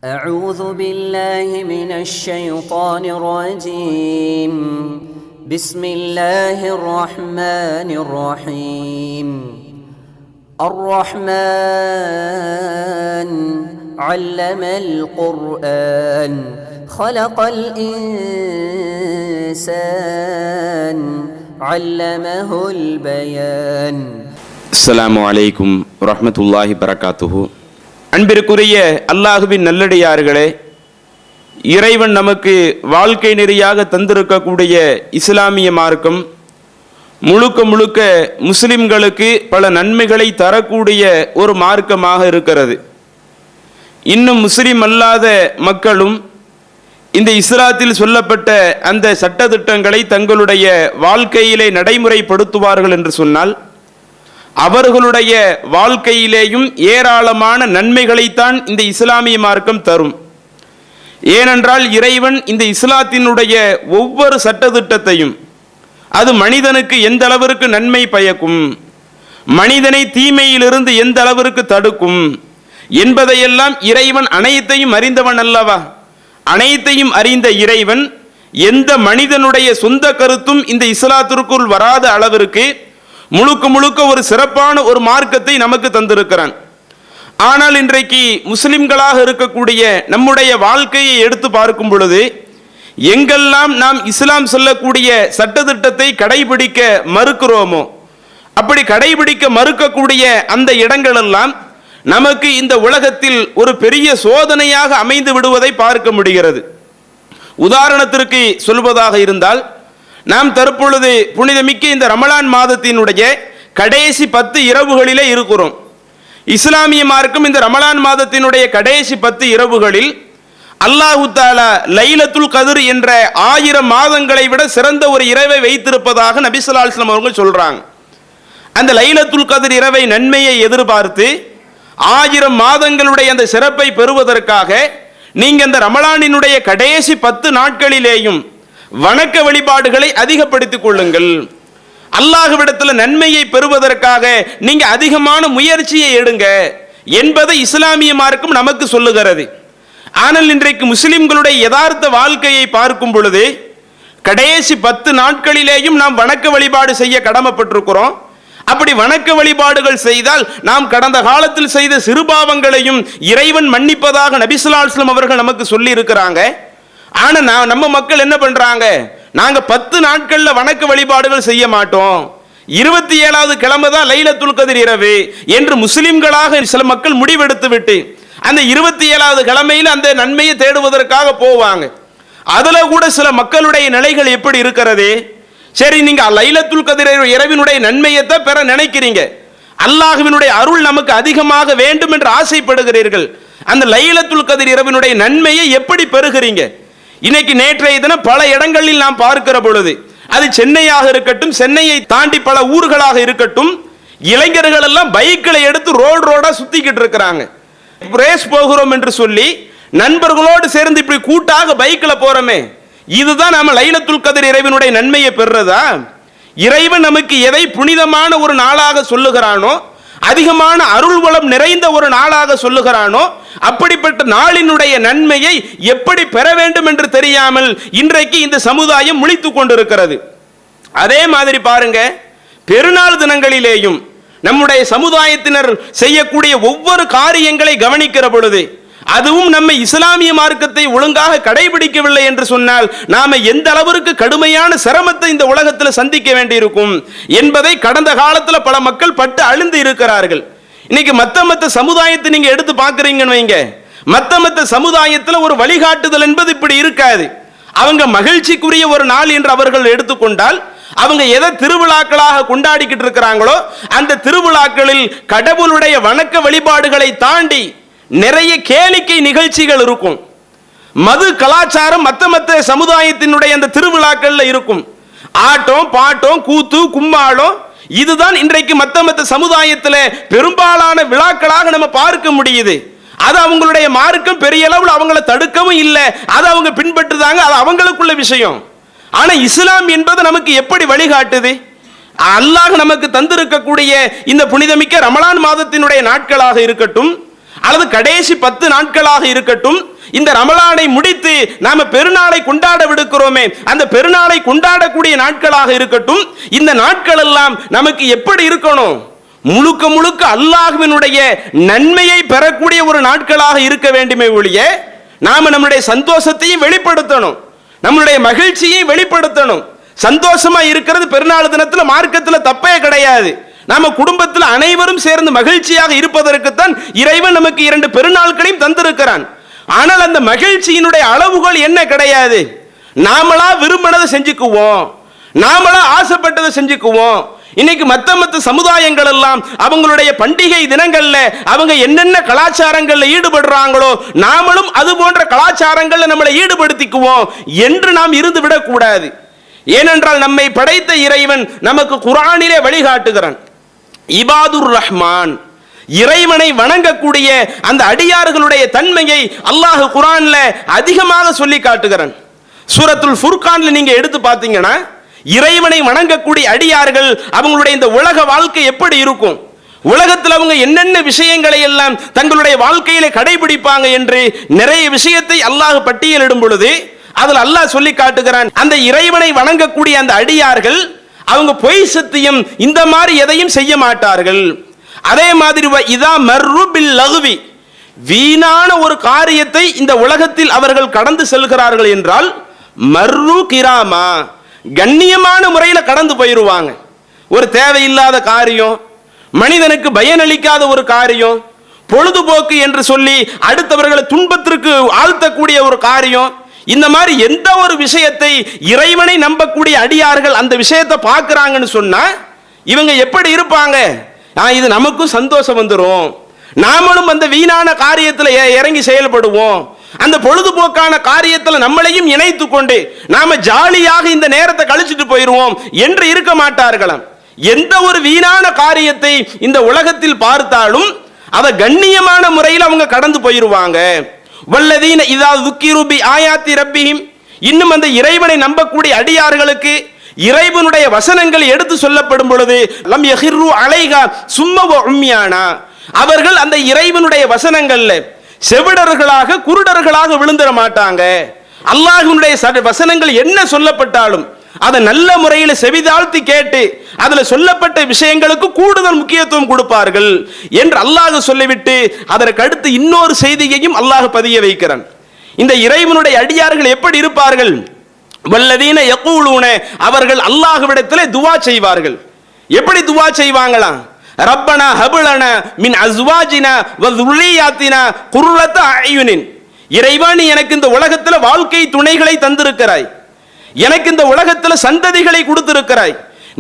أعوذ بالله من الشيطان الرجيم بسم الله الرحمن الرحيم الرحمن علم القرآن خلق الإنسان علمه البيان. السلام عليكم ورحمة الله وبركاته. அன்பிற்குரிய அல்லாஹுவின் நல்லடியார்களே, இறைவன் நமக்கு வாழ்க்கை நெறியாக தந்திருக்கக்கூடிய இஸ்லாமிய மார்க்கம் முழுக்க முழுக்க முஸ்லிம்களுக்கு பல நன்மைகளை தரக்கூடிய ஒரு மார்க்கமாக இருக்கிறது. இன்னும் முஸ்லிம் அல்லாத மக்களும் இந்த இஸ்லாத்தில் சொல்லப்பட்ட அந்த சட்டதிட்டங்களை தங்களுடைய வாழ்க்கையிலே நடைமுறைப்படுத்துவார்கள் என்று சொன்னால் அவர்களுடைய வாழ்க்கையிலேயும் ஏராளமான நன்மைகளைத்தான் இந்த இஸ்லாமிய மார்க்கம் தரும். ஏனென்றால் இறைவன் இந்த இஸ்லாத்தினுடைய ஒவ்வொரு சட்டதிட்டத்தையும் அது மனிதனுக்கு எந்த அளவிற்கு நன்மை பயக்கும், மனிதனை தீமையிலிருந்து எந்த அளவிற்கு தடுக்கும் என்பதையெல்லாம் இறைவன் அனைத்தையும் அறிந்தவன் அல்லவா. அனைத்தையும் அறிந்த இறைவன் எந்த மனிதனுடைய சொந்த கருத்தும் இந்த இஸ்லாத்திற்குள் வராத அளவிற்கு முழுக்க முழுக்க ஒரு சிறப்பான ஒரு மார்க்கத்தை நமக்கு தந்திருக்கிறான். ஆனால் இன்றைக்கு முஸ்லிம்களாக இருக்கக்கூடிய நம்முடைய வாழ்க்கையை எடுத்து பார்க்கும் பொழுது எங்கெல்லாம் நாம் இஸ்லாம் சொல்லக்கூடிய சட்டதிட்டத்தை கடைபிடிக்க மறுக்கிறோமோ, அப்படி கடைபிடிக்க மறுக்கக்கூடிய அந்த இடங்களெல்லாம் நமக்கு இந்த உலகத்தில் ஒரு பெரிய சோதனையாக அமைந்து விடுவதை பார்க்க முடிகிறது. உதாரணத்திற்கு சொல்வதாக இருந்தால், நாம் தற்பொழுது புனிதமிக்க இந்த ரமலான் மாதத்தினுடைய கடைசி 10 இரவுகளிலே இருக்கிறோம். இஸ்லாமிய மார்க்கம் இந்த ரமலான் மாதத்தினுடைய கடைசி 10 இரவுகளில் அல்லாஹு தஆலா லைலத்துல் கத்ர் என்ற 1000 மாதங்களை விட சிறந்த ஒரு இரவை வைத்திருப்பதாக நபி ஸல்லல்லாஹு அலைஹி வஸல்லம் அவர்கள் சொல்றாங்க. அந்த லைலத்துல் கத்ர் இரவை நன்மையை எதிர்பார்த்து 1000 மாதங்களுடைய அந்த சிறப்பை பெறுவதற்காக நீங்க இந்த ரமலானினுடைய கடைசி 10 நாட்களிலேயும் வணக்க வழிபாடுகளை அதிகப்படுத்திக் கொள்ளுங்கள். அல்லாஹ்விடத்தில் நன்மையை பெறுவதற்காக நீங்க அதிகமான முயற்சியை எடுங்க என்பதை இஸ்லாமிய மார்க்கம் நமக்கு சொல்லுகிறது. ஆனால் இன்றைக்கு முஸ்லிம்களுடைய யதார்த்த வாழ்க்கையை பார்க்கும் பொழுது கடைசி 10 நாட்களிலேயும் நாம் வணக்க வழிபாடு செய்ய கடமைப்பட்டிருக்கிறோம். அப்படி வணக்க வழிபாடுகள் செய்தால் நாம் கடந்த காலத்தில் செய்த சிறுபாவங்களையும் இறைவன் மன்னிப்பதாக நபி ஸல்லல்லாஹு அலைஹி வஸல்லம் அவர்கள் நமக்கு சொல்லி இருக்கிறாங்க. ஆனா நம்ம மக்கள் என்ன பண்றாங்க, நாங்க 10 நாட்கள்ல வணக்க வழிபாடுகள் செய்ய மாட்டோம், 27வது கிழமை தான் லைலத்துல் கத்ர் இரவு என்று முஸ்லிம்களாக சில மக்கள் முடிவெடுத்து விட்டு அந்த 27வது கிழமையில் அந்த நன்மையை தேடுவதற்காக போவாங்க. அதுல கூட சில மக்களுடைய நிலைகள் எப்படி இருக்கிறது, சரி நீங்க லைலத்துல் கத்ர் இரவினுடைய நன்மையை தான் பெற நினைக்கிறீங்க, அல்லாஹ்வினுடைய அருள் நமக்கு அதிகமாக வேண்டும் என்று ஆசைப்படுகிறீர்கள், அந்த லைலத்துல் கத்ர் இரவினுடைய நன்மையை எப்படி பெறுகிறீங்க? இன்னைக்கு நேற்றைய தினம் பல இடங்களில் நாம் பார்க்கிற பொழுது, அது சென்னையாக இருக்கட்டும், சென்னையை தாண்டி பல ஊர்களாக இருக்கட்டும், இளைஞர்கள் எல்லாம் பைக்களை எடுத்து ரோடா சுத்திக்கிட்டு இருக்கிறாங்க. ரேஸ் போகிறோம் என்று சொல்லி நண்பர்களோடு சேர்ந்து இப்படி கூட்டாக பைக்கில் போறோமே, இதுதான் நாம லைலத்துல் கத்ர் இரவினுடைய நன்மையை பெறுறதா? இறைவன் நமக்கு எதை புனிதமான ஒரு நாளாக சொல்லுகிறானோ, அதிகமான அருள் வளம் நிறைந்த ஒரு நாளாக சொல்லுகிறானோ, அப்படிப்பட்ட நாளினுடைய நன்மையை எப்படி பெற வேண்டும் என்று தெரியாமல் இன்றைக்கு இந்த சமுதாயம் முழித்துக் கொண்டிருக்கிறது. அதே மாதிரி பாருங்க, பெருநாள் தினங்களிலேயும் நம்முடைய சமுதாயத்தினர் செய்யக்கூடிய ஒவ்வொரு காரியங்களை கவனிக்கிற பொழுது, அதுவும் நம்ம இஸ்லாமிய மார்க்கத்தை ஒழுங்காக கடைபிடிக்கவில்லை என்று சொன்னால் நாம எந்த அளவிற்கு கடுமையான சிரமத்தை இந்த உலகத்தில் சந்திக்க வேண்டியிருக்கும் என்பதை கடந்த காலத்தில் பல மக்கள் பட்டு அழுந்து இருக்கிறார்கள். இன்னைக்கு மத்த சமுதாயத்தை நீங்க எடுத்து பார்க்கறீங்கன்னு வைங்க, மத்த சமுதாயத்தில் ஒரு வழிகாட்டுதல் என்பது இப்படி இருக்காது. அவங்க மகிழ்ச்சிக்குரிய ஒரு நாள் என்று அவர்கள் எடுத்துக்கொண்டால் அவங்க எதை திருவிழாக்களாக கொண்டாடிக்கிட்டு இருக்கிறாங்களோ அந்த திருவிழாக்களில் கடவுளுடைய வணக்க வழிபாடுகளை தாண்டி நிறைய கேளிக்கை நிகழ்ச்சிகள் இருக்கும். மது கலாச்சாரம் மத்த சமுதாயத்தினுடைய அந்த திருவிழாக்கள்ல இருக்கும். ஆட்டம் பாட்டம் கூத்து கும்மாளம் இதுதான் இன்றைக்கு மத்த சமுதாயத்தில் பெரும்பாலான விழாக்களாக நம்ம பார்க்க முடியுது. அது அவங்களுடைய மார்க்கம் பெரிய அளவில் அவங்களை தடுக்கவும் இல்லை, அது அவங்க பின்பற்றுதாங்க, அது அவங்களுக்குள்ள விஷயம். ஆனா இஸ்லாம் என்பது நமக்கு எப்படி வழிகாட்டுது? அல்லாஹ் நமக்கு தந்திருக்கக்கூடிய இந்த புனிதமிக்க ரமலான் மாதத்தினுடைய நாட்களாக இருக்கட்டும், அல்லது கடைசி 10 நாட்களாக இருக்கட்டும், இந்த ரமலானை முடித்து நாம பெருநாளை கொண்டாட விடுக்கிறோமே, அந்த பெருநாளை கொண்டாடக்கூடிய நாட்களாக இருக்கட்டும், இந்த நாட்கள் எல்லாம் நமக்கு எப்படி இருக்கணும்? முழுக்க முழுக்க அல்லாஹ்வினுடைய நன்மையை பெறக்கூடிய ஒரு நாட்களாக இருக்க வேண்டுமே ஒழிய, நாம நம்முடைய சந்தோஷத்தையும் வெளிப்படுத்தணும், நம்முடைய மகிழ்ச்சியை வெளிப்படுத்தணும். சந்தோஷமா இருக்கிறது பெருநாள் தினத்துல மார்க்கத்துல தப்பே கிடையாது. நாம குடும்பத்தில் அனைவரும் சேர்ந்து மகிழ்ச்சியாக இருப்பதற்குத்தான் இறைவன் நமக்கு 2 பெருநாட்களையும் தந்திருக்கிறான். ஆனால் அந்த மகிழ்ச்சியினுடைய அளவுகள் என்ன கிடையாது. நாமளா விரும்பினதை செஞ்சுக்குவோம், நாமளா ஆசைப்பட்டதை செஞ்சுக்குவோம். இன்னைக்கு மத்த சமுதாயங்கள் எல்லாம் அவங்களுடைய பண்டிகை தினங்கள்ல அவங்க என்னென்ன கலாச்சாரங்கள்ல ஈடுபடுறாங்களோ, நாமளும் அது போன்ற கலாச்சாரங்கள்ல நம்மளை ஈடுபடுத்திக்குவோம் என்று நாம் இருந்து விடக்கூடாது. ஏனென்றால் நம்மை படைத்த இறைவன் நமக்கு குர்ஆனிலே வழிகாட்டுகிறான். இபாதுர் ரஹ்மான், இறைவனை வணங்கக்கூடிய அந்த அடியார்களுடைய தன்மையை அல்லாஹ் குர்ஆன்ல அதிகமாக சொல்லி காட்டுகிறான். சூரத்துல் ஃபுர்கான்ல நீங்க எடுத்து பார்த்தீங்கன்னா, இறைவனை வணங்கக்கூடிய அடியார்கள் அவங்களுடைய இந்த உலக வாழ்க்கை எப்படி இருக்கும், உலகத்தில் அவங்க என்னென்ன விஷயங்களை எல்லாம் தங்களுடைய வாழ்க்கையில கடைபிடிப்பாங்க என்று நிறைய விஷயத்தை அல்லாஹ் பட்டியலிடும் பொழுது அதில் அல்லாஹ் சொல்லி காட்டுகிறான். அந்த இறைவனை வணங்கக்கூடிய அந்த அடியார்கள் அவங்க பொய் சத்தியம் இந்த மாதிரி எதையும் செய்ய மாட்டார்கள். அதே மாதிரி இதா மர்ரு பில் லகுவி, வீணான ஒரு காரியத்தை இந்த உலகத்தில் அவர்கள் கடந்து செல்கிறார்கள் என்றால் மர்ரு கிராமா, கண்ணியமான முறையில் கடந்து போயிருவாங்க. ஒரு தேவையில்லாத காரியம், மனிதனுக்கு பயனளிக்காத ஒரு காரியம், பொழுதுபோக்கு என்று சொல்லி அடுத்தவர்களை துன்பத்திற்கு ஆழ்த்தக்கூடிய ஒரு காரியம், இந்த மாதிரி எந்த ஒரு விஷயத்தை இறைவனை நம்பக்கூடிய அடியார்கள் அந்த விஷயத்தை பார்க்கிறாங்கன்னு சொன்னா இவங்க எப்படி இருப்பாங்க? இது நமக்கும் சந்தோஷம் வந்துடும், நாமளும் அந்த வீணான காரியத்தில் இறங்கி செயல்படுவோம், அந்த பொழுதுபோக்கான காரியத்தில் நம்மளையும் இணைத்து கொண்டு நாம ஜாலியாக இந்த நேரத்தை கழிச்சிட்டு போயிருவோம் என்று இருக்க மாட்டார்களாம். எந்த ஒரு வீணான காரியத்தை இந்த உலகத்தில் பார்த்தாலும் அதை கண்ணியமான முறையில் அவங்க கடந்து போயிருவாங்க. வல்லதீன இதா துக்கிரு பி ஆயாத்தி ரப்பிஹிம், இன்னும் அந்த இறைவனை நம்பக்கூடிய அடியார்களுக்கு இறைவனுடைய வசனங்கள் எடுத்து சொல்லப்படும் பொழுது லம் யஹிரு அலைஹா சும்ம வ உம்யானா, அவர்கள் அந்த இறைவனுடைய வசனங்கள்ல செவிடர்களாக குருடர்களாக விழுந்துட மாட்டாங்க. அல்லாஹ்வினுடைய வசனங்கள் என்ன சொல்லப்பட்டாலும் அதை நல்ல முறையில் செவிதாழ்த்தி கேட்டு அதில் சொல்லப்பட்ட விஷயங்களுக்கு கூடுதல் முக்கியத்துவம் கொடுப்பார்கள் என்று அல்லாஹ் சொல்லிவிட்டு அதற்கு அடுத்து இன்னொரு செய்தியையும் அல்லாஹ் பதிய வைக்கிறான். இந்த இறைவனுடைய அடியார்கள் எப்படி இருப்பார்கள்? வல்லதீன யகூலூன, அவர்கள் அல்லாஹ்விடத்திலே துஆ செய்வார்கள். எப்படி துஆ செய்வாங்களாம்? ரப்பனா ஹப்லனா மின் அஸ்வாஜினா வ ذُرِّيَّاتِنَا குர்ரத அயுனின், இறைவா நீ எனக்கு இந்த உலகத்தில் வாழ்க்கை துணைகளை தந்திருக்கிறாய், எனக்கு இந்த உலகத்தில் சந்ததிகளை கொடுத்திருக்கிறாய்,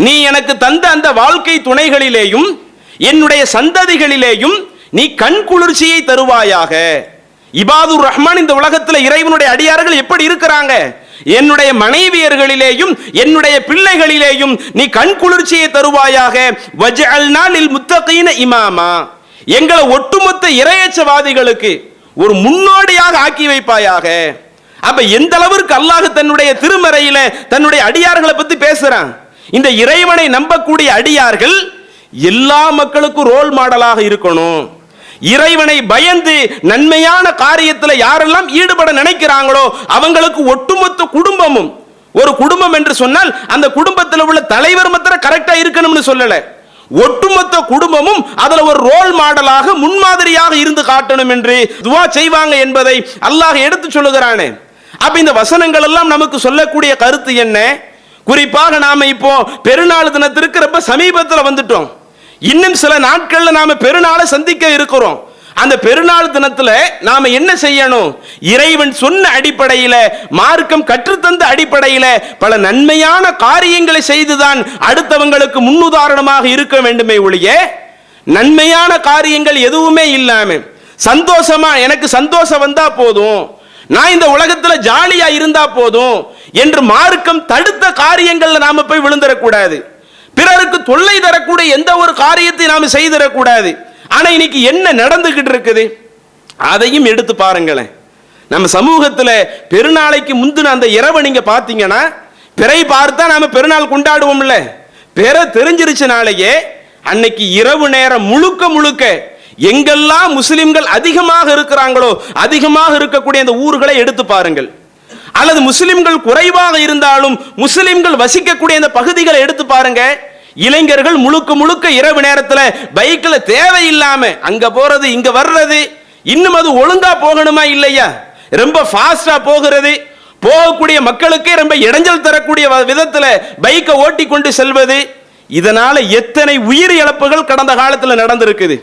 நீ எனக்கு தந்த அந்த வாழ்க்கை துணைகளிலேயும் என்னுடைய சந்ததிகளிலேயும் நீ கண் குளிர்ச்சியை தருவாயாக. இபாதுர் ரஹ்மான், இந்த உலகத்தில் இறைவனுடைய அடியார்கள் எப்படி இருக்கிறாங்க? என்னுடைய மனைவியர்களிலேயும் என்னுடைய பிள்ளைகளிலேயும் நீ கண் குளிர்ச்சியை தருவாயாக. வஜஅல்னா லில் முத்தகீன இமாமா, எங்களை ஒட்டுமொத்த இறையச்சவாதிகளுக்கு ஒரு முன்னோடியாக ஆக்கி வைப்பாயாக. அப்ப எந்த அளவிற்கு அல்லாஹ் தன்னுடைய திருமறையில தன்னுடைய அடியார்களை பத்தி பேசுறான். இந்த இறைவனை நம்பக்கூடிய அடியார்கள் எல்லா மக்களுக்கும் ரோல் மாடலாக இருக்கணும். இறைவனை பயந்து நன்மையான காரியத்தில் யாரெல்லாம் ஈடுபட நினைக்கிறாங்களோ அவங்களுக்கு ஒட்டுமொத்த குடும்பமும், ஒரு குடும்பம் என்று சொன்னால் அந்த குடும்பத்தில் உள்ள தலைவர் மாத்திரம் கரெக்டா இருக்கணும்னு சொல்லல, ஒட்டுமொத்த குடும்பமும் அதுல ஒரு ரோல் மாடலாக முன்மாதிரியாக இருந்து காட்டணும் என்று துஆ செய்வாங்க என்பதை அல்லாஹ் எடுத்து சொல்லுகிறானே. அப்ப இந்த வசனங்கள் எல்லாம் நமக்கு சொல்லக்கூடிய கருத்து என்ன? குறிப்பாக நாம இப்போ பெருநாள் தினத்திற்கு ரொம்ப சமீபத்தில் வந்துட்டோம். இன்னும் சில நாட்கள்ல நாம பெருநாளை சந்திக்க இருக்கிறோம். அந்த பெருநாள் தினத்துல நாம என்ன செய்யணும்? இறைவன் சொன்ன அடிப்படையில, மார்க்கம் கற்றுத்தந்த அடிப்படையில பல நன்மையான காரியங்களை செய்துதான் அடுத்தவங்களுக்கு முன்னுதாரணமாக இருக்க வேண்டுமே ஒழிய, நன்மையான காரியங்கள் எதுவுமே இல்லாம சந்தோஷமா எனக்கு சந்தோஷம் வந்தா போதும், நான் இந்த உலகத்துல ஜாலியா இருந்தா போதும் என்று மார்க்கம் தடுத்த காரியங்கள்ல நாம போய் விழுந்துடக்கூடாது. பிறருக்கு தொல்லை தரக்கூடிய எந்த ஒரு காரியத்தை நாம செய்திடக்கூடாது. ஆனா இன்னைக்கு என்ன நடந்துகிட்டு இருக்குது அதையும் எடுத்து பாருங்களேன். நம்ம சமூகத்தில் பெருநாளைக்கு முந்தின அந்த இரவை நீங்க பாத்தீங்கன்னா, பிறை பார்த்தா நாம பெருநாள் கொண்டாடுவோம்ல, பிற தெரிஞ்சிருச்சு நாளையே, அன்னைக்கு இரவு நேரம் முழுக்க முழுக்க எங்கெல்லாம் முஸ்லிம்கள் அதிகமாக இருக்கிறாங்களோ அதிகமாக இருக்கக்கூடிய அந்த ஊர்களை எடுத்து பாருங்கள், அல்லது முஸ்லிம்கள் குறைவாக இருந்தாலும் முஸ்லிம்கள் வசிக்கக்கூடிய அந்த பகுதிகளை எடுத்து பாருங்க. இளைஞர்கள் முழுக்க முழுக்க இரவு நேரத்தில் பைக்ல தேவையில்லாம அங்க போறது இங்க வர்றது, இன்னும் அது ஒழுங்கா போகணுமா இல்லையா, ரொம்ப ஃபாஸ்டா போகிறது, போகக்கூடிய மக்களுக்கே ரொம்ப இடைஞ்சல் தரக்கூடிய விதத்துல பைக்கை ஓட்டி கொண்டு செல்வது, இதனால எத்தனை உயிர் இழப்புகள் கடந்த காலத்தில் நடந்திருக்குது.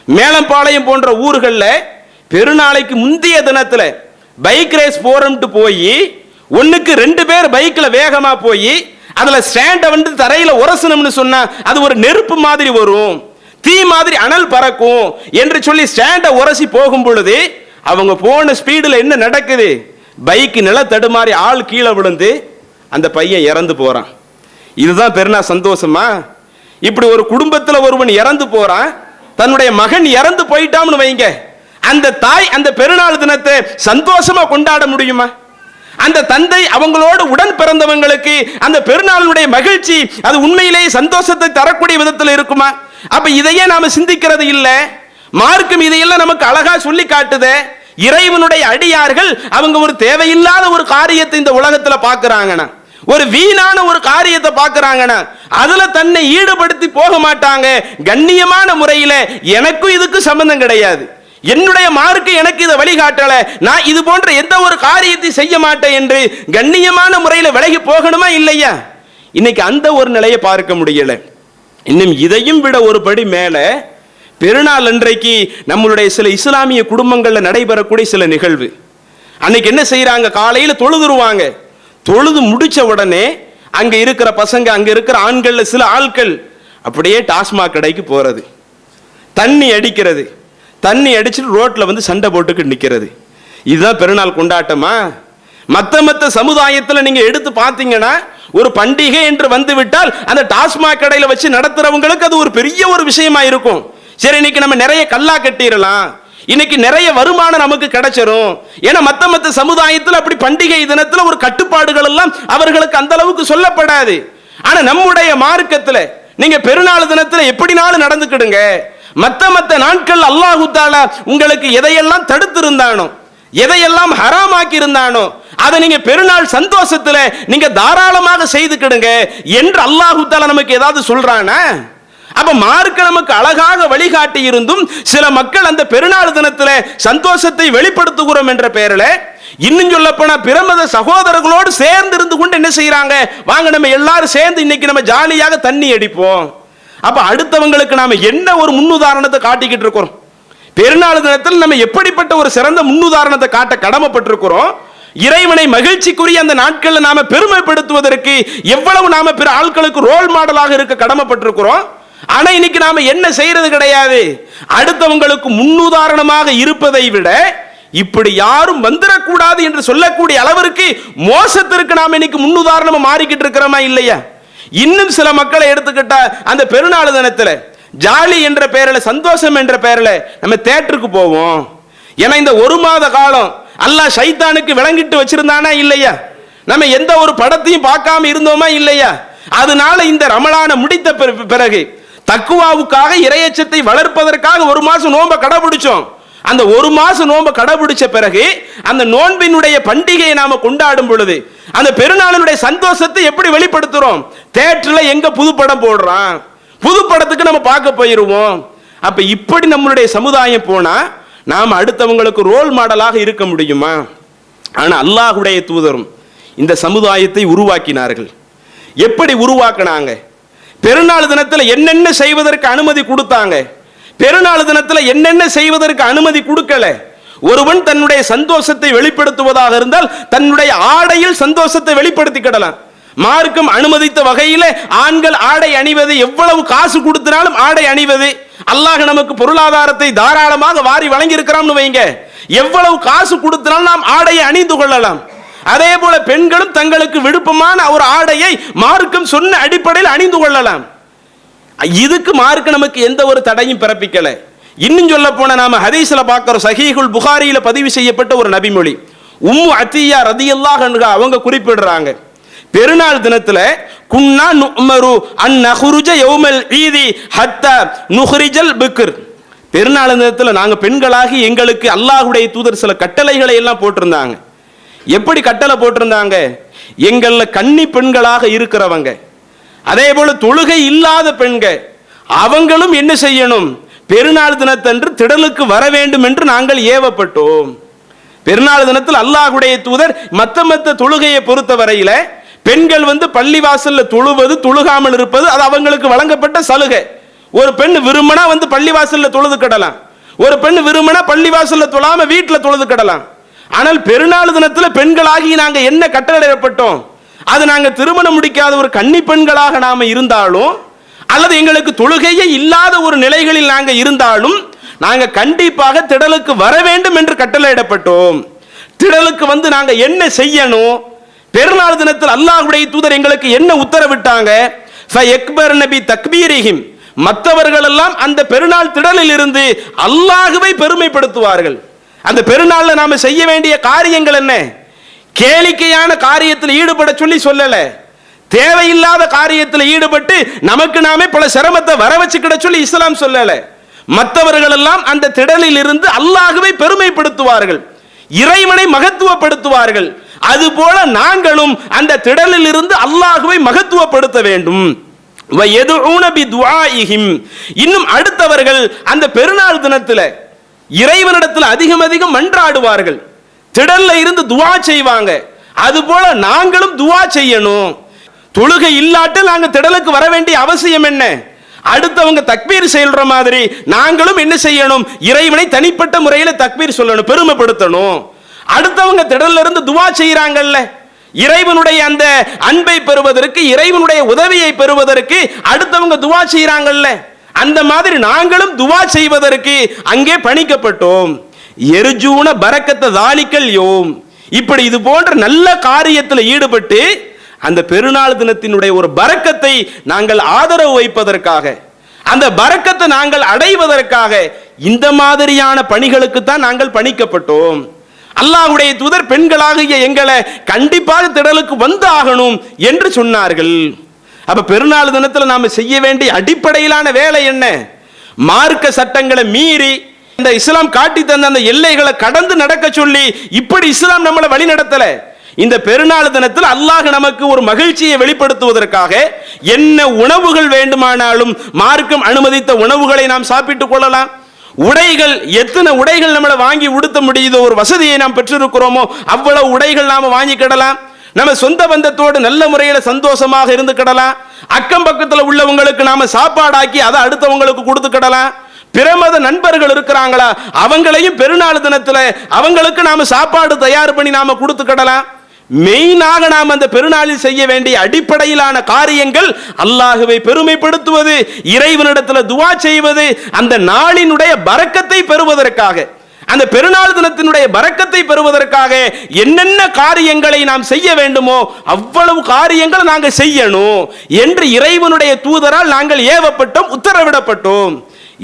மேலம்பாளையம் போன்ற ஊர்களில் பெருநாளைக்கு முந்தைய தினத்துல பைக் ரேஸ் போறோம்ட்டு போய் ஒண்ணுக்கு 2 பேர் பைக்ல வேகமா போய் அதுல ஸ்டாண்ட வந்து தரையில உரசணும்னு சொன்னா அது ஒரு நெருப்பு மாதிரி வரும், தீ மாதிரி அனல் பறக்கும் என்று சொல்லி ஸ்டாண்ட உரசி போகும் பொழுது அவங்க போன ஸ்பீடுல என்ன நடக்குது, பைக் நில தடுமாறி ஆள் கீழே விழுந்து அந்த பையன் இறந்து போறான். இதுதான் பெருநா சந்தோஷமா? இப்படி ஒரு குடும்பத்தில் ஒருவன் இறந்து போறான், தன்னுடைய மகன் இறந்து போயிட்டான்னு வைங்க, அந்த தாய் அந்த பெருநாள் தினத்தை சந்தோஷமா கொண்டாட முடியுமா? அந்த தந்தை அவங்களோடு உடன் பிறந்தவங்களுக்கு அந்த பெருநாளுடைய மகிழ்ச்சி அது உண்மையிலேயே சந்தோஷத்தை தரக்கூடிய விதத்தில் இருக்குமா? அப்ப இதையே நாம சிந்திக்கிறது இல்லை. மார்க்கம் இதையெல்லாம் நமக்கு அழகா சொல்லி காட்டுதே. இறைவனுடைய அடியார்கள் அவங்க ஒரு தேவையில்லாத ஒரு காரியத்தை இந்த உலகத்துல பாக்குறாங்கன்னா, ஒரு வீணான ஒரு காரியத்தை பாக்குறாங்கன்னா அதுல தன்னை ஈடுபடுத்தி போக மாட்டாங்க. கண்ணியமான முறையில எனக்கும் இதுக்கு சம்பந்தம் கிடையாது, என்னுடைய மார்க்கு எனக்கு இதை வழிகாட்டல, நான் இது போன்ற எந்த ஒரு காரியத்தை செய்ய மாட்டேன் என்று கண்ணியமான முறையில் விலகி போகணுமா இல்லையா? இன்னைக்கு அந்த ஒரு நிலையை பார்க்க முடியல. இன்னும் இதையும் விட ஒரு படி மேல பெருநாள் அன்றைக்கு நம்மளுடைய சில இஸ்லாமிய குடும்பங்கள்ல நடைபெறக்கூடிய சில நிகழ்வு. அன்னைக்கு என்ன செய்யறாங்க, காலையில தொழுதுருவாங்க, தொழுது முடிச்ச உடனே அங்க இருக்கிற பசங்க அங்க இருக்கிற ஆண்கள்ல சில ஆட்கள் அப்படியே டாஸ்மாக் கடைக்கு போறது, தண்ணி அடிக்கிறது, தண்ணி அடிச்சுட்டு ரோட்ல வந்து சண்டை போட்டுக்கு நிக்கிறது. இதுதான் பெருநாள் கொண்டாட்டமா? மத்த சமுதாயத்தில் நீங்க எடுத்து பார்த்தீங்கன்னா ஒரு பண்டிகை என்று வந்து விட்டால் அந்த டாஸ்மாக் கடையில வச்சு நடத்துறவங்களுக்கு அது ஒரு பெரிய ஒரு விஷயமா இருக்கும். சரி, இன்னைக்கு நம்ம நிறைய கல்லா கட்டிடலாம், இன்னைக்கு நிறைய வருமானம் நமக்கு கிடைச்சிரும். ஏன்னா மத்த சமுதாயத்தில் அப்படி பண்டிகை தினத்துல ஒரு கட்டுப்பாடுகள் எல்லாம் அவர்களுக்கு அந்த அளவுக்கு சொல்லப்படாது. ஆனா நம்முடைய மார்க்கத்துல நீங்க பெருநாள் தினத்துல எப்படினாலும் நடந்துக்கிடுங்க. மத்த நாட்கள் அல்லாஹு தஆலா உங்களுக்கு எதையெல்லாம் தடுத்து இருந்தானோ, எதையெல்லாம் ஹராமாக்கி இருந்தானோ அதை நீங்க பெருநாள் சந்தோஷத்துல நீங்க தாராளமாக செய்துக்கிடுங்க என்று அல்லாஹு தஆலா நமக்கு ஏதாவது சொல்றானா? அப்ப மார்க்க நமக்கு அழகாக வழிகாட்டி இருந்தும் சில மக்கள் அந்த பெருநாள் தினத்துல சந்தோஷத்தை வெளிப்படுத்துகிறோம் என்ற பெயரில், இன்னும் சொல்ல போனா பிரமத சகோதரர்களோடு சேர்ந்து இருந்து கொண்டு என்ன செய்யறாங்க, வாங்க நம்ம எல்லாரும் சேர்ந்து இன்னைக்கு நம்ம ஜாலியாக தண்ணி அடிப்போம். அப்ப அடுத்தவங்களுக்கு நாம என்ன ஒரு முன்னுதாரணத்தை காட்டிக்கிட்டு இருக்கிறோம்? பெருநாள் தினத்தில் நம்ம எப்படிப்பட்ட ஒரு சிறந்த முன்னுதாரணத்தை காட்ட கடமைப்பட்டிருக்கிறோம்? இறைவனை மகிழ்ச்சிக்குரிய அந்த நாட்களில் நாம பெருமைப்படுத்துவதற்கு எவ்வளவு நாம பிற ஆட்களுக்கு ரோல் மாடலாக இருக்க கடமைப்பட்டிருக்கிறோம். ஆனா இன்னைக்கு நாம என்ன செய்யறது கிடையாது. அடுத்தவங்களுக்கு முன்னுதாரணமாக இருப்பதை விட இப்படி யாரும் வந்துடக்கூடாது என்று சொல்லக்கூடிய அளவிற்கு மோசத்திற்கு நாம இன்னைக்கு முன்னுதாரணமா மாறிக்கிட்டு இருக்கிறோமா இல்லையா? இன்னும் சில மக்களை எடுத்துக்கிட்டா அந்த பெருநாள் தினத்துல ஜாலி என்ற பெயரில், சந்தோஷம் என்ற பெயரில் நம்ம தியேட்டருக்கு போவோம். ஏன்னா இந்த ஒரு மாத காலம் அல்லாஹ் ஷைத்தானுக்கு விளங்கிட்டு வச்சிருந்தானா இல்லையா? நம்ம எந்த ஒரு படத்தையும் பார்க்காம இருந்தோமா இல்லையா? அதனால இந்த ரமலானை முடித்த பிறகு தக்குவாவுக்காக இறையச்சத்தை வளர்ப்பதற்காக ஒரு மாசம் நோன்பை கடைபிடிச்சோம். அந்த ஒரு மாசம் நோன்பை கடைபிடிச்ச பிறகு அந்த நோன்பினுடைய பண்டிகையை நாம கொண்டாடும் பொழுது அந்த பெருநாளினுடைய சந்தோஷத்தை எப்படி வெளிப்படுத்துறோம்? தியேட்டர்ல எங்க புது படம் போடுறான், புது படத்துக்கு நம்ம பார்க்க போயிருவோம். அப்ப இப்படி நம்மளுடைய சமுதாயம் போனா நாம் அடுத்தவங்களுக்கு ரோல் மாடலாக இருக்க முடியுமா? ஆனா அல்லாஹ்வுடைய தூதரும் இந்த சமுதாயத்தை உருவாக்கினார்கள். எப்படி உருவாக்கினாங்க? பெருநாள் தினத்துல என்னென்ன செய்வதற்கு அனுமதி கொடுத்தாங்க, பெருநாள் தினத்துல என்னென்ன செய்வதற்கு அனுமதி கொடுக்கல. ஒருவன் தன்னுடைய சந்தோஷத்தை வெளிப்படுத்துவதாக இருந்தால் தன்னுடைய ஆடையில் சந்தோஷத்தை வெளிப்படுத்திக்கிடலாம். மார்க்கம் அனுமதித்த வகையில ஆண்கள் ஆடை அணிவது, எவ்வளவு காசு கொடுத்தினாலும் ஆடை அணிவது, அல்லாஹ் நமக்கு பொருளாதாரத்தை தாராளமாக வாரி வழங்கி இருக்கிறான்னு வைங்க, எவ்வளவு காசு கொடுத்தினாலும் நாம் ஆடையை அணிந்து கொள்ளலாம். அதே போல பெண்களும் தங்களுக்கு விருப்பமான ஒரு ஆடையை மார்க்கம் சொன்ன அடிப்படையில் அணிந்து கொள்ளலாம். இதுக்கு மார்க்கம் நமக்கு எந்த ஒரு தடையும் பிறப்பிக்கல. இன்னும் சொல்ல போன நாம ஹதீஸ்ல பார்க்கிறோம், சஹீஹுல் புகாரியில பதிவு செய்யப்பட்ட ஒரு நபிமொழி, உம்மு அத்தியா ரதியல்லாஹு அன்ஹா அவங்க குறிப்பிடுறாங்க, பெருநாள் தினத்துல குன்னா நுமரு அன் நஹ்ருஜ யௌமல் ஈதி ஹத்தா நுஹ்ரிஜல் பிக்ர், பெருநாள் நேரத்தில் நாங்கள் பெண்களாகி எங்களுக்கு அல்லாஹ்வுடைய தூதர் சில கட்டளைகளை எல்லாம் போட்டிருந்தாங்க. எப்படி கட்டளை போட்டிருந்தாங்க? எங்கள கன்னி பெண்களாக இருக்கிறவங்க, அதே போல தொழுகை இல்லாத பெண்கள், அவங்களும் என்ன செய்யணும்? பெருநாள் தினத்தன்று திடலுக்கு வர வேண்டும் என்று நாங்கள் ஏவப்பட்டோம். பெருநாள் தினத்தில் அல்லாஹ்வுடைய தூதர் மத்த தொழுகையை பொறுத்த வரையில பெண்கள் பள்ளிவாசல்ல தொழுவது, தொழுகாமல் இருப்பது அது அவங்களுக்கு வழங்கப்பட்ட சலுகை. ஒரு பெண் விரும்பினா பள்ளிவாசல்ல தொழுது கிடலாம், ஒரு பெண் விரும்பினா பள்ளிவாசல்ல தொழாம வீட்டில் தொழுது கிடலாம். ஆனால் பெருநாள் தினத்தில் பெண்களாகி நாங்க என்ன கட்டளையிடப்பட்டோம்? அது நாங்க திருமணம் முடிக்காத ஒரு கன்னி பெண்களாக நாம இருந்தாலும், அல்லது எங்களுக்கு தொழுகையே இல்லாத ஒரு நிலைகளில் நாங்க இருந்தாலும், நாங்க கண்டிப்பாக திடலுக்கு வர வேண்டும் என்று கட்டளையிடப்பட்டோம். திடலுக்கு நாங்க என்ன செய்யணும்? பெருநாள் தினத்தில் அல்லாஹ்வுடைய தூதர் எங்களுக்கு என்ன உத்தரவிட்டாங்க? ஃபயக்பர்னபி தக்பீரிஹிம், மற்றவர்கள் எல்லாம் அந்த பெருநாள் திடலில் இருந்து அல்லாஹ்வை பெருமைப்படுத்துவார்கள். அந்த பெருநாள்ல நாம செய்ய வேண்டிய காரியங்கள் என்ன? கேளிக்கையான காரியத்தில் ஈடுபட சொல்லல, தேவையில்லாத காரியத்தில் ஈடுபட்டு நமக்கு நாமே பல சிரமத்தை வர வச்சுக்கிட சொல்லி இஸ்லாம் சொல்லல. மற்றவர்கள் எல்லாம் அந்த திடலில் இருந்து அல்லாஹ்வை பெருமைப்படுத்துவார்கள், இறைவனை மகத்துவப்படுத்துவார்கள். அதுபோல நாங்களும் அந்த திடலில் இருந்து அல்லாஹ்வை மகத்துவப்படுத்த வேண்டும். இன்னும் அடுத்தவர்கள் அந்த பெருநாள் தினத்தில் இறைவனிடத்தில் அதிகம் அதிகம் மன்றாடுவார்கள், திடல்ல இருந்து துஆ செய்வாங்க. அதுபோல நாங்களும் துஆ செய்யணும். தொழுகை இல்லாட்டில் நாங்கள் திடலுக்கு வர வேண்டிய அவசியம் என்ன? அடுத்தவங்க தக்பீர் சொல்ற மாதிரி நாங்களும் என்ன செய்யணும்? இறைவனை தனிப்பட்ட முறையில் தக்பீர் சொல்லணும், பெருமைப்படுத்தணும். அடுத்தவங்க திடல்ல இருந்து துஆ செய்யறாங்கல்ல, இறைவனுடைய அந்த அன்பை பெறுவதற்கு, இறைவனுடைய உதவியை பெறுவதற்கு அடுத்தவங்க துஆ செய்யறாங்கல்ல, அந்த மாதிரி நாங்களும் துஆ செய்வதற்கு அங்கே பணிக்கப்பட்டோம். எர்ஜூன பரக்கத்த தாலிக்கல் யோம், இப்படி இது போன்ற நல்ல காரியத்தில் ஈடுபட்டு அந்த பெருநாள் தினத்தினுடைய ஒரு பரக்கத்தை நாங்கள் ஆதரவு வைப்பதற்காக, அந்த பரக்கத்தை நாங்கள் அடைவதற்காக இந்த மாதிரியான பணிகளுக்கு தான் நாங்கள் பணிக்கப்பட்டோம். அல்லாஹ்வுடைய தூதர் பெண்களாகிய எங்களை கண்டிப்பாக திடலுக்கு வந்து ஆகணும் என்று சொன்னார்கள். அப்ப பெருநாள் தினத்தில் நாம செய்ய வேண்டிய அடிப்படையிலான வேலை என்ன? மார்க்க சட்டங்களை மீறி இந்த இஸ்லாம் காட்டி தந்த அந்த எல்லைகளை கடந்து நடக்க சொல்லி இப்படி இஸ்லாம் நம்மளை வழி நடத்தல. இந்த பெருநாள் தினத்தில் அல்லாஹ் நமக்கு ஒரு மகிழ்ச்சியை வெளிப்படுத்துவதற்காக என்ன உணவுகள் வேண்டுமானாலும் மார்க்கம் அனுமதித்த உணவுகளை நாம் சாப்பிட்டுக் கொள்ளலாம். உடைகள், எத்தனை உடைகள் நம்மளை வாங்கி உடுத்த முடியுதோ, ஒரு வசதியை நாம் பெற்றிருக்கிறோமோ அவ்வளவு உடைகள் நாம வாங்கிக்கிடலாம். நம்ம சொந்த பந்தத்தோடு நல்ல முறையில் சந்தோஷமாக இருந்துக்கிடலாம். அக்கம் பக்கத்தில் உள்ளவங்களுக்கு நாம சாப்பாடாக்கி அதை அடுத்தவங்களுக்கு கொடுத்துக்கிடலாம். பிரமத நண்பர்கள் இருக்கிறாங்களா, அவங்களையும் பெருநாள் தினத்தில் அவங்களுக்கு நாம சாப்பாடு தயார் பண்ணி நாம கொடுத்துக்கிடலாம். மெயினாக நாம் அந்த பெருநாளில் செய்ய வேண்டிய அடிப்படையிலான காரியங்கள் அல்லாஹ்வை பெருமைப்படுத்துவது, இறைவனிடத்தில் துஆ செய்வது, அந்த நாளினுடைய பரக்கத்தை பெறுவதற்காக, அந்த பெருநாள் தினத்தினுடைய பரக்கத்தை பெறுவதற்காக என்னென்ன காரியங்களை நாம் செய்ய வேண்டுமோ அவ்வளவு காரியங்களை நாங்கள் செய்யணும் என்று இறைவனுடைய தூதரால் நாங்கள் ஏவப்பட்டோம், உத்தரவிடப்பட்டோம்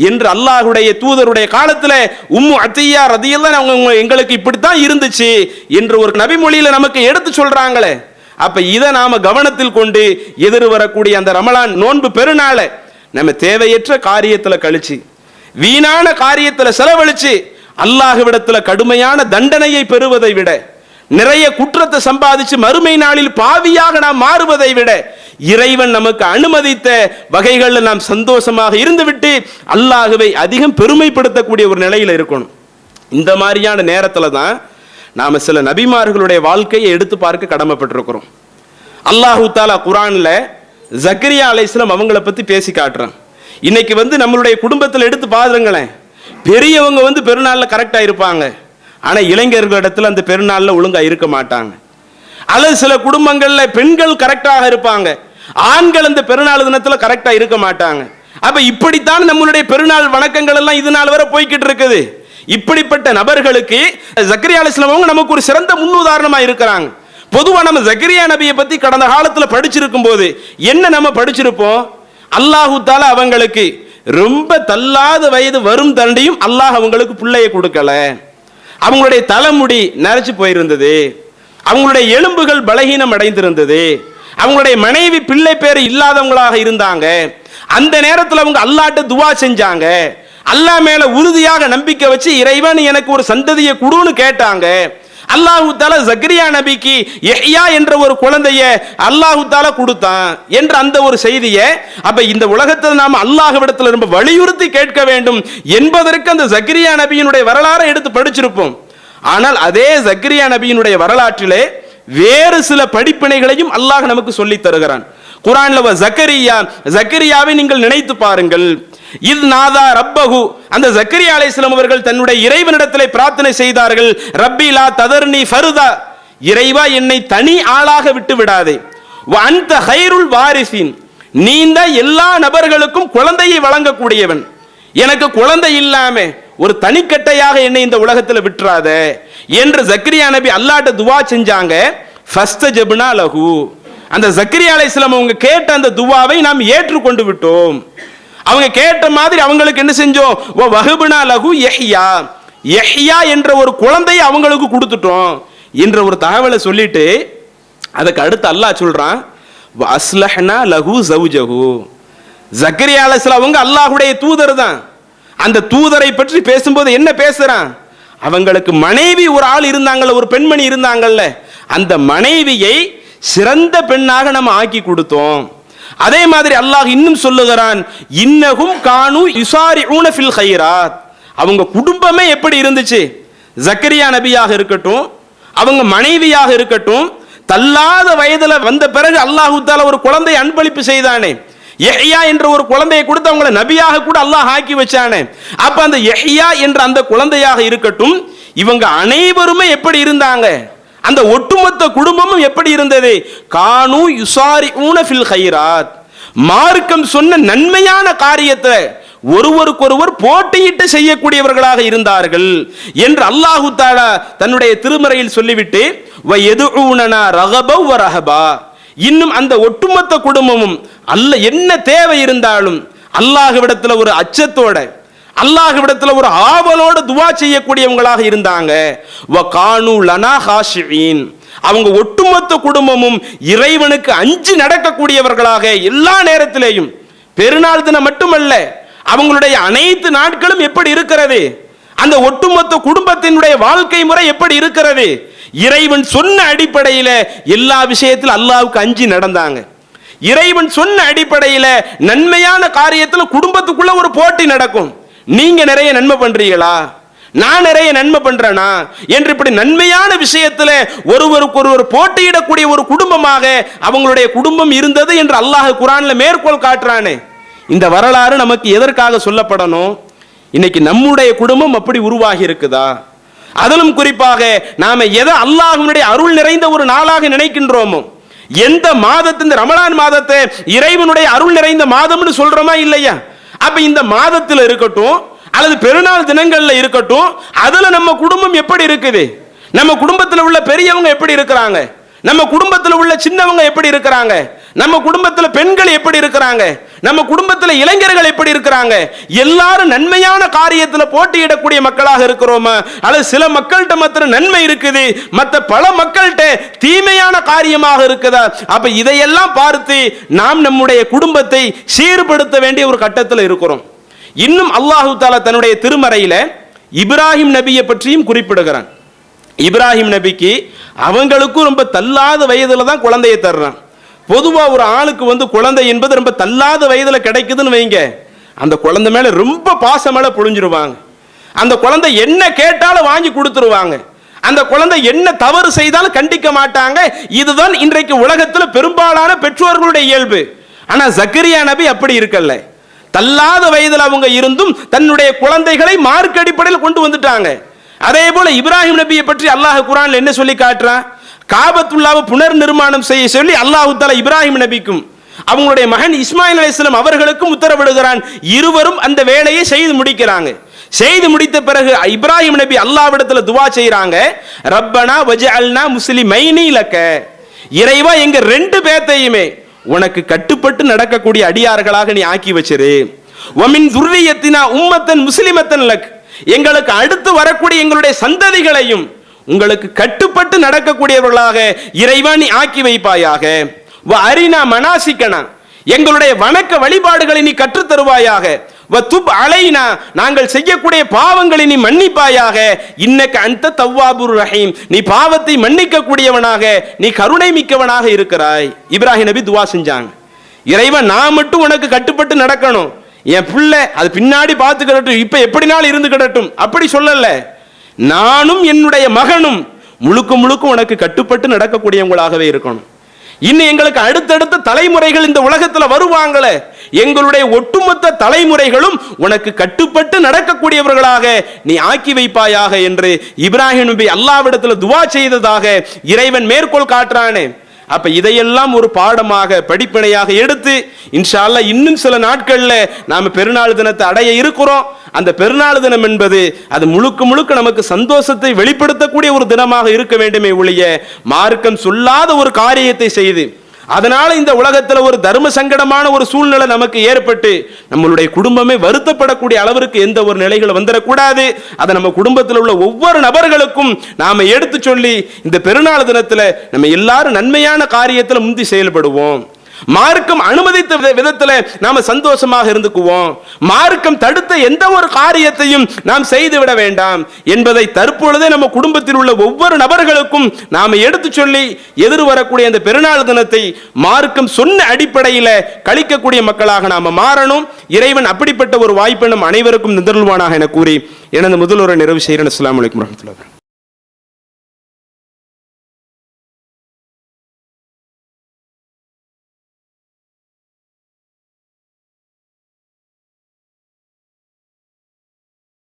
என்று அல்லாஹ்வுடைய தூதருடைய காலத்தில் உம்மு அத்தியா ரதியல்லாஹு அவங்க எங்களுக்கு இப்படித்தான் இருந்துச்சு என்று ஒரு நபிமொழியில நமக்கு எடுத்து சொல்றாங்களே. அப்ப இதை நாம கவனத்தில் கொண்டு எதிர் வரக்கூடிய அந்த ரமலான் நோன்பு பெருநாளை நம்ம தேவையற்ற காரியத்தில் கழிச்சு, வீணான காரியத்தில் செலவழிச்சு அல்லாஹ்விடத்தில் கடுமையான தண்டனையை பெறுவதை விட, நிறைய குற்றத்தை சம்பாதிச்சு மறுமை நாளில் பாவியாக நாம் மாறுவதை விட, இறைவன் நமக்கு அனுமதித்த வகைகளில் நாம் சந்தோஷமாக இருந்துவிட்டு அல்லாஹ்வை அதிகம் பெருமைப்படுத்தக்கூடிய ஒரு நிலையில் இருக்கணும். இந்த மாதிரியான நேரத்தில் தான் நாம சில நபிமார்களுடைய வாழ்க்கையை எடுத்து பார்க்க கடமைப்பட்டிருக்கிறோம். அல்லாஹு தாலா குர்ஆன்ல ஜக்கரியா அலைஹிஸ்ஸலாம் அவங்கள பத்தி பேசி காட்டுறான். இன்னைக்கு நம்மளுடைய குடும்பத்தில் எடுத்து பாருங்களேன், பெரியவங்க பெருநாளில் கரெக்டா இருப்பாங்க, ஆனா இளைஞர்களிடத்துல அந்த பெருநாளில் ஒழுங்கா இருக்க மாட்டாங்க. அல்லது சில குடும்பங்கள்ல பெண்கள் கரெக்டாக இருப்பாங்க, ஆண்கள் அந்த பெருநாள் தினத்துல கரெக்டா இருக்க மாட்டாங்க. அப்ப இப்படித்தான் நம்மளுடைய பெருநாள் வணக்கங்கள் எல்லாம் இது நாள் வரை போய்கிட்டு இருக்குது. இப்படிப்பட்ட நபர்களுக்கு ஜக்கரியா அலைஹிஸ்ஸலாம் நமக்கு ஒரு சிறந்த முன்னுதாரணமா இருக்கிறாங்க. பொதுவா நம்ம ஜக்கரியா நபியை பத்தி கடந்த காலத்துல படிச்சிருக்கும் போது என்ன நம்ம படிச்சிருப்போம்? அல்லாஹு தாலா அவங்களுக்கு ரொம்ப தள்ளாத வயது வரும் தண்டையும் அல்லாஹ் அவங்களுக்கு பிள்ளையை கொடுக்கல, அவங்களுடைய தலைமுடி நரைச்சு போயிருந்தது, அவங்களுடைய எலும்புகள் பலகீனம் அடைந்திருந்தது, அவங்களுடைய மனைவி பிள்ளை பேர் இல்லாதவங்களாக இருந்தாங்க. அந்த நேரத்தில் அவங்க அல்லாஹ்ட்ட துஆ செஞ்சாங்க. அல்லாஹ் மேல உறுதியாக நம்பிக்கை வச்சு இறைவன் எனக்கு ஒரு சந்ததியை கொடுன்னு கேட்டாங்க. அல்லாஹு தாலா ஜக்கரியா நபிக்கு யஹ்யா என்ற ஒரு குழந்தைய அல்லாஹு தாலா கொடுத்தான் என்ற அந்த ஒரு செய்தியை அப்ப இந்த உலகத்தில் நாம் அல்லாஹ்விடத்தில் ரொம்ப வலியுறுத்தி கேட்க வேண்டும் என்பதற்கு அந்த ஜக்கரியா நபியினுடைய வரலாறை எடுத்து படிச்சிருப்போம். ஆனால் அதே ஜக்கரியா நபியினுடைய வரலாற்றிலே வேறு சில படிப்பினைகளையும் அல்லாஹ் நமக்கு சொல்லி தருகிறான். குர்ஆன்ல ஜக்கரியாவை நீங்கள் நினைத்து பாருங்கள். இத் நாதா ரப்பஹு, அந்த ஜக்கரியா அலைஹிஸ்ஸலாம் அவர்கள் தன்னுடைய இறைவனிடத்திலே பிரார்த்தனை செய்தார்கள். ரப்பி லா ததர்னி ஃபர்தா, இறைவா என்னை தனி ஆளாக விட்டு விடாதே. வ அன்த கைருல் வாரிசின், நீந்த எல்லா நபர்களுக்கும் குழந்தையை வழங்கக்கூடியவன், எனக்கு குழந்தை இல்லாம ஒரு தனிக்கட்டையாக என்னை இந்த உலகத்தில் விட்டுறாத என்று ஜக்கரியா நபி அல்லாஹ்ட்ட துவா செஞ்சாங்க. ஃபஸ்தஜப்னா லஹு, அந்த ஜக்கரியா அலைஹிஸ்ஸலாம் அவங்க கேட்ட அந்த துவாவை நாம் ஏற்றுக்கொண்டு விட்டோம். அவங்க கேட்ட மாதிரி அவங்களுக்கு என்ன செஞ்சோம்? வஹப்னா லஹு யஹ்யா, யஹ்யா என்ற ஒரு குழந்தையை அவங்களுக்கு கொடுத்துட்டோம் என்ற ஒரு தகவலை சொல்லிட்டு அதுக்கு அடுத்து அல்லாஹ் சொல்றான் அஸ்லஹ்னா லஹு ஜௌஜஹு. ஜக்கரியா அலைஹிஸ்ஸலாம் அவங்க அல்லாஹ்வுடைய தூதர் தான். அந்த தூதரை பற்றி பேசும்போது என்ன பேசுறான்? அவங்களுக்கு மனைவி ஒரு ஆள் இருந்தாங்கல்ல, ஒரு பெண்மணி இருந்தாங்கல்ல, அந்த மனைவியை சிறந்த பெண்ணாக நம்ம ஆக்கி கொடுத்தோம். அதே மாதிரி அல்லாஹ் இன்னும் சொல்லுகிறான், இன்னஹும் கானு யுசாரிஊன ஃபில் கைராத். அவங்க குடும்பமே எப்படி இருந்துச்சு? ஜக்கரியா நபியாக இருக்கட்டும், அவங்க மனைவியாக இருக்கட்டும், தள்ளாத வயதுல வந்த பிறகு அல்லாஹ் தஆலா ஒரு குழந்தை அன்பளிப்பு செய்தானே, யஹ்யா என்ற ஒரு குழந்தையை கொடுத்து அவங்கள நபியாக கூட அல்லாஹ் ஆக்கி வச்சானே. அப்ப அந்த யஹ்யா என்ற அந்த குழந்தையாக இருக்கட்டும், இவங்க அனைவருமே எப்படி இருந்தாங்க? அந்த ஒட்டுமொத்த குடும்பமும் எப்படி இருந்தது? கானு யுசாரிஊன ஃபில் கைராத், மார்க்கம் சொன்ன நன்மையான காரியத்தை ஒருவருக்கொருவர் போட்டியிட்டு செய்யக்கூடியவர்களாக இருந்தார்கள் என்று அல்லாஹு தஆலா தன்னுடைய திருமறையில் சொல்லிவிட்டு வயதுஊனனா ரகபா வ ரஹபா, இன்னும் அந்த ஒட்டுமொத்த குடும்பமும் என்ன தேவை இருந்தாலும் அல்லாஹ்விடத்தில் ஒரு அச்சத்தோட, அல்லாஹ்விடத்தில் ஒரு ஆவலோடு துவா செய்யக்கூடியவங்களாக இருந்தாங்க. வகானு லனா ஹாஷியின், அவங்க ஒட்டுமொத்த குடும்பமும் இறைவனுக்கு அஞ்சி நடக்கக்கூடியவர்களாக எல்லா நேரத்திலேயும், பெருநாள் தினம் மட்டுமல்ல, அவங்களுடைய அனைத்து நாட்களும் எப்படி இருக்கிறது? அந்த ஒட்டுமொத்த குடும்பத்தினுடைய வாழ்க்கை முறை எப்படி இருக்கிறது? இறைவன் சொன்ன அடிப்படையில் எல்லா விஷயத்திலும் அல்லாஹ்வுக்கு அஞ்சி நடந்தாங்க. இறைவன் சொன்ன அடிப்படையில் நன்மையான காரியத்தில் குடும்பத்துக்குள்ள ஒரு போட்டி நடக்கும். நீங்க நிறைய நன்மை பண்றீங்களா, நான் நிறைய நன்மை பண்றேனா என்று இப்படி நன்மையான விஷயத்துல ஒருவருக்கு ஒருவர் போட்டியிடக்கூடிய ஒரு குடும்பமாக அவங்களுடைய குடும்பம் இருந்தது என்று அல்லாஹ் குர்ஆன்ல மேற்கோள் காட்டுறானே. இந்த வரலாறு நமக்கு எதற்காக சொல்லப்படணும்? இன்னைக்கு நம்முடைய குடும்பம் அப்படி உருவாகி இருக்குதா? அதிலும் குறிப்பாக நாம எதை அல்லாஹ்வுடைய அருள் நிறைந்த ஒரு நாளாக நினைக்கின்றோமோ, எந்த மாதத்தின் ரமலான் மாதத்தை இறைவனுடைய அருள் நிறைந்த மாதம்னு சொல்றோமா இல்லையா? அப்ப இந்த மாதத்தில் இருக்கட்டும் அல்லது பெருநாள் தினங்கள்ல இருக்கட்டும், அதுல நம்ம குடும்பம் எப்படி இருக்குது? நம்ம குடும்பத்தில் உள்ள பெரியவங்க எப்படி இருக்கிறாங்க? நம்ம குடும்பத்தில் உள்ள சின்னவங்க எப்படி இருக்கிறாங்க? நம்ம குடும்பத்தில் பெண்கள் எப்படி இருக்கிறாங்க? நம்ம குடும்பத்தில் இளைஞர்கள் எப்படி இருக்கிறாங்க? எல்லாரும் நன்மையான காரியத்தில் போட்டியிடக்கூடிய மக்களாக இருக்கிறோமா, அல்லது சில மக்கள்கிட்ட மாத்திரம் நன்மை இருக்குது, மற்ற பல மக்கள்கிட்ட தீமையான காரியமாக இருக்குதா? அப்ப இதையெல்லாம் பார்த்து நாம் நம்முடைய குடும்பத்தை சீர்படுத்த வேண்டிய ஒரு கட்டத்தில் இருக்கிறோம். இன்னும் அல்லாஹு தஆலா தன்னுடைய திருமறையில இப்ராஹிம் நபியை பற்றியும் குறிப்பிடுகிறான். இப்ராஹிம் நபிக்கு அவங்களுக்கும் ரொம்ப தள்ளாத வயதுல தான் குழந்தையை தர்றான். பொதுவா ஒரு ஆளுக்கு குழந்தை என்பது ரொம்ப தள்ளாத வயதுல கிடைக்குதுன்னு வைங்க, அந்த குழந்தை மேல ரொம்ப பாசமேல பொழிஞ்சிருவாங்க. அந்த குழந்தை என்ன கேட்டாலும் வாங்கி கொடுத்துருவாங்க. அந்த குழந்தை என்ன தவறு செய்தாலும் கண்டிக்க மாட்டாங்க. இதுதான் இன்றைக்கு உலகத்தில் பெரும்பாலான பெற்றோர்களுடைய இயல்பு. ஆனா ஜக்கரியா நபி அப்படி இருக்கல்ல. தள்ளாத வயதில் அவங்க இருந்தும் தன்னுடைய குழந்தைகளை மார்க்க அடிப்படையில் கொண்டு வந்துட்டாங்க. அதே போல இப்ராஹிம் நபியை பற்றி அல்லாஹ் குர்ஆன்ல என்ன சொல்லி காட்டுறான்? காபத்துல்லாவை புனர் நிர்மாணம் செய்ய சொல்லி அல்லாஹ் தஆலா இப்ராஹிம் நபிக்கும் அவங்களுடைய மகன் இஸ்மாயில் அலைஹிஸ்ஸலாம் அவர்களுக்கும் உத்தரவிடுகிறான். இருவரும் அந்த வேலையை செய்து முடிக்கிறாங்க. செய்து முடித்த பிறகு இப்ராஹிம் நபி அல்லாஹ்விடத்தில் துவா செய்றாங்க, ரப்பனா வஜஅல்னா முஸ்லிமைனி லக, இறைவா எங்க ரெண்டு பேத்தையுமே உனக்கு கட்டுப்பட்டு நடக்கக்கூடிய அடியார்களாக நீ ஆக்கி வச்சிரு. வமின் துர்ரியத்தினா உம்மத்தன் முஸ்லிமத்தன் லக், எங்களுக்கு அடுத்து வரக்கூடிய எங்களுடைய சந்ததிகளையும் உங்களுக்கு கட்டுப்பட்டு நடக்கக்கூடியவர்களாக இறைவா நீ ஆக்கி வைப்பாயாக. வ அரினா மனாசிக்கனா, எங்களுடைய வணக்க வழிபாடுகளை நீ கற்றுத் தருவாயாக. வதுப் அலைனா, நாங்கள் செய்யக்கூடிய பாவங்களை நீ மன்னிப்பாயாக, இன்னக அன்த தவ்வாபுர் ரஹீம், நீ பாவத்தை மன்னிக்க கூடியவனாக, நீ கருணை மிக்கவனாக இருக்கிறாய். இப்ராஹிம் நபி துவா செஞ்சாங்க, இறைவன் நான் மட்டும் உனக்கு கட்டுப்பட்டு நடக்கணும், என் பிள்ளை அது பின்னாடி பார்த்துக்கிடட்டும், இப்ப எப்படினாலும் இருந்துக்கிடட்டும், அப்படி சொல்லல. நானும் என்னுடைய மகனும் முழுக்க முழுக்க உனக்கு கட்டுப்பட்டு நடக்கக்கூடியவங்களாகவே இருக்கணும். இன்னும் எங்களுக்கு அடுத்தடுத்த தலைமுறைகள் இந்த உலகத்துல வருவாங்களே, எங்களுடைய ஒட்டுமொத்த தலைமுறைகளும் உனக்கு கட்டுப்பட்டு நடக்கக்கூடியவர்களாக நீ ஆக்கி வைப்பாயாக என்று இப்ராஹிம் நபி அல்லாஹ்விடத்தில் துவா செய்ததாக இறைவன் மேற்கோள் காட்டுறானே. அப்ப இதையெல்லாம் ஒரு பாடமாக படிப்பினையாக எடுத்து இன்ஷா அல்லாஹ் இன்னும் சில நாட்கள்ல நாம பெருநாள் தினத்தை அடைய இருக்கிறோம். அந்த பெருநாள் தினம் என்பது அது முழுக்க முழுக்க நமக்கு சந்தோஷத்தை வெளிப்படுத்தக்கூடிய ஒரு தினமாக இருக்க வேண்டுமே ஒழிய மார்க்கம் சொல்லாத ஒரு காரியத்தை செய்து அதனால இந்த உலகத்துல ஒரு தர்ம சங்கடமான ஒரு சூழ்நிலை நமக்கு ஏற்பட்டு நம்மளுடைய குடும்பமே வருத்தப்படக்கூடிய அளவிற்கு எந்த ஒரு நிலைகள் வந்துடக்கூடாது. அதை நம்ம குடும்பத்தில் உள்ள ஒவ்வொரு நபர்களுக்கும் நாம எடுத்து சொல்லி இந்த பெருநாள் தினத்துல நம்ம எல்லாரும் நன்மையான காரியத்துல முந்தி செயல்படுவோம். மார்க்கம் அனுமதித்த விதத்துல நாம சந்தோஷமாக இருந்துக்குவோம். மார்க்கம் தடுத்த எந்த ஒரு காரியத்தையும் நாம் செய்துவிட வேண்டாம் என்பதை தற்பொழுதே நம்ம குடும்பத்தில் உள்ள ஒவ்வொரு நபர்களுக்கும் நாம எடுத்து சொல்லி எதிர் வரக்கூடிய அந்த பெருநாள் தினத்தை மார்க்கம் சொன்ன அடிப்படையில கழிக்கக்கூடிய மக்களாக நாம மாறணும். இறைவன் அப்படிப்பட்ட ஒரு வாய்ப்பை நம் அனைவருக்கும் நிதர்வானாக என கூறி எனது முதல்வரை நிறைவு செய்கிறேன். அஸ்ஸலாமு அலைக்கும் வரஹ்மத்துல்லாஹி.